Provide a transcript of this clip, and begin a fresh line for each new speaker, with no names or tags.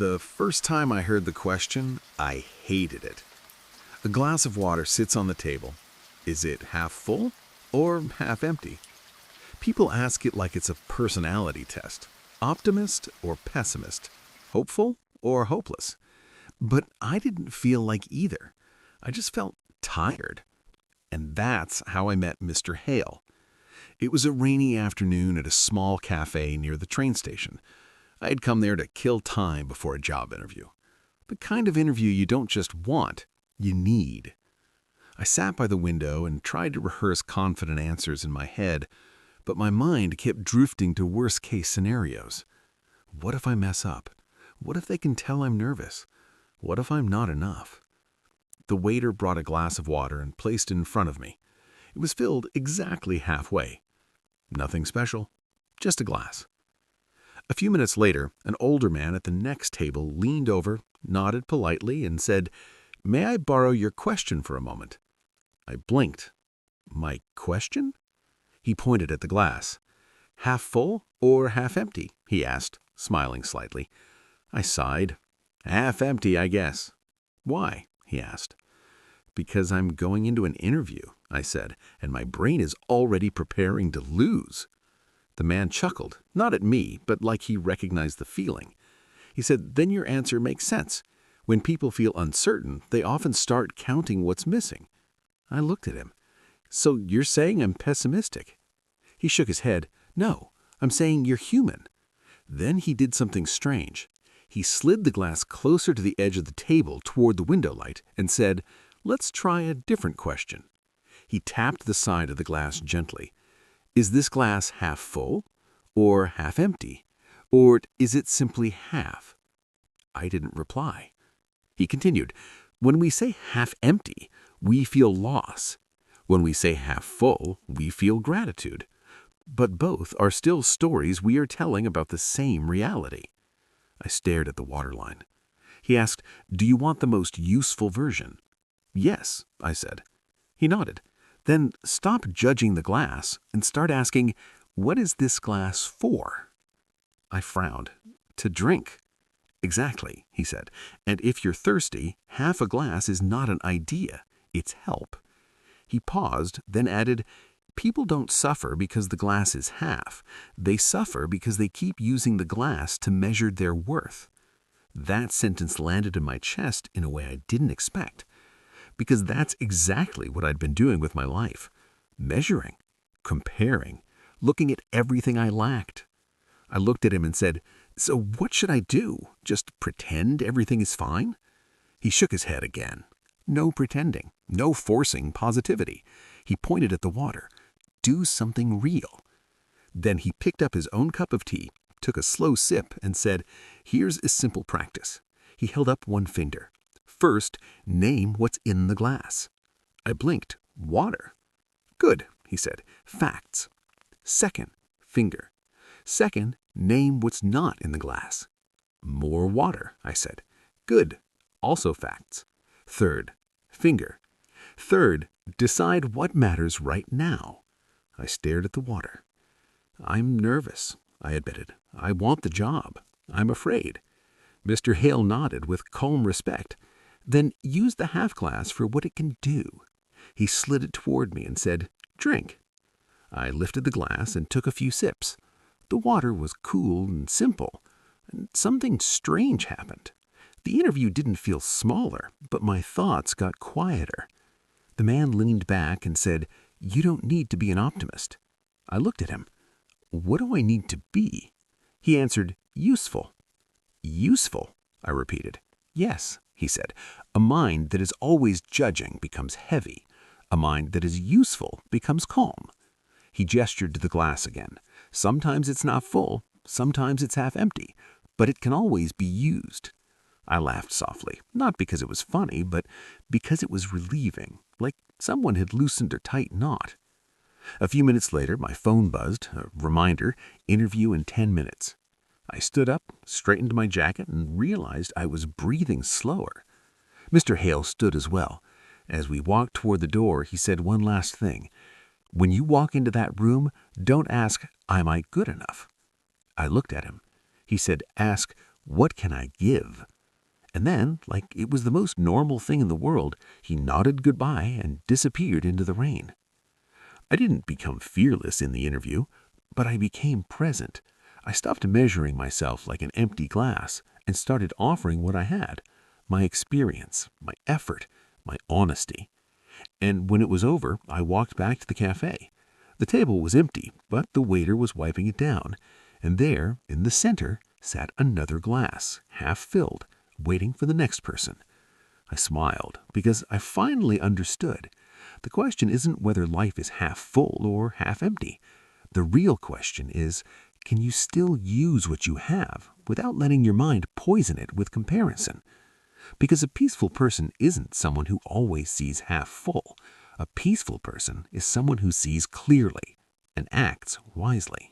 The first time I heard the question, I hated it. A glass of water sits on the table. Is it half full or half empty? People ask it like it's a personality test. Optimist or pessimist? Hopeful or hopeless? But I didn't feel like either. I just felt tired. And that's how I met Mr. Hale. It was a rainy afternoon at a small cafe near the train station. I had come there to kill time before a job interview. The kind of interview you don't just want, you need. I sat by the window and tried to rehearse confident answers in my head, but my mind kept drifting to worst-case scenarios. What if I mess up? What if they can tell I'm nervous? What if I'm not enough? The waiter brought a glass of water and placed it in front of me. It was filled exactly halfway. Nothing special, just a glass. A few minutes later, an older man at the next table leaned over, nodded politely, and said, "May I borrow your question for a moment?" I blinked. My question? He pointed at the glass. "Half full or half empty?" he asked, smiling slightly. I sighed. "Half empty, I guess." "Why?" he asked. "Because I'm going into an interview," I said, "and my brain is already preparing to lose." The man chuckled, not at me, but like he recognized the feeling. He said, "Then your answer makes sense. When people feel uncertain, they often start counting what's missing." I looked at him. "So you're saying I'm pessimistic?" He shook his head. "No, I'm saying you're human." Then he did something strange. He slid the glass closer to the edge of the table toward the window light and said, "Let's try a different question." He tapped the side of the glass gently. "Is this glass half full or half empty? Or is it simply half?" I didn't reply. He continued, "When we say half empty, we feel loss. When we say half full, we feel gratitude. But both are still stories we are telling about the same reality." I stared at the waterline. He asked, "Do you want the most useful version?" "Yes," I said. He nodded. "Then stop judging the glass and start asking, what is this glass for?" I frowned. "To drink." "Exactly," he said. "And if you're thirsty, half a glass is not an idea, it's help." He paused, then added, "People don't suffer because the glass is half. They suffer because they keep using the glass to measure their worth." That sentence landed in my chest in a way I didn't expect. Because that's exactly what I'd been doing with my life. Measuring, comparing, looking at everything I lacked. I looked at him and said, "So what should I do? Just pretend everything is fine?" He shook his head again. "No pretending, no forcing positivity." He pointed at the water. "Do something real." Then he picked up his own cup of tea, took a slow sip, and said, "Here's a simple practice." He held up one finger. "First, name what's in the glass." I blinked. "Water." "Good," he said. "Facts." "Second, finger. Second, name what's not in the glass." "More water," I said. "Good. Also facts." "Third, finger. Third, decide what matters right now." I stared at the water. "I'm nervous," I admitted. "I want the job. I'm afraid." Mr. Hale nodded with calm respect. "Then use the half glass for what it can do." He slid it toward me and said, "Drink." I lifted the glass and took a few sips. The water was cool and simple. And something strange happened. The interview didn't feel smaller, but my thoughts got quieter. The man leaned back and said, "You don't need to be an optimist." I looked at him. "What do I need to be?" He answered, "Useful." "Useful," I repeated. "Yes," he said. "A mind that is always judging becomes heavy. A mind that is useful becomes calm." He gestured to the glass again. "Sometimes it's not full, sometimes it's half empty, but it can always be used." I laughed softly, not because it was funny, but because it was relieving, like someone had loosened a tight knot. A few minutes later, my phone buzzed, a reminder, interview in 10 minutes. I stood up, straightened my jacket, and realized I was breathing slower. Mr. Hale stood as well. As we walked toward the door, he said one last thing. "When you walk into that room, don't ask, 'Am I good enough?'" I looked at him. He said, "Ask, What can I give? And then, like it was the most normal thing in the world, he nodded goodbye and disappeared into the rain. I didn't become fearless in the interview, but I became present. I stopped measuring myself like an empty glass and started offering what I had, my experience, my effort, my honesty. And when it was over, I walked back to the cafe. The table was empty, but the waiter was wiping it down, and there, in the center, sat another glass, half filled, waiting for the next person. I smiled because I finally understood. The question isn't whether life is half full or half empty. The real question is, can you still use what you have without letting your mind poison it with comparison? Because a peaceful person isn't someone who always sees half full. A peaceful person is someone who sees clearly and acts wisely.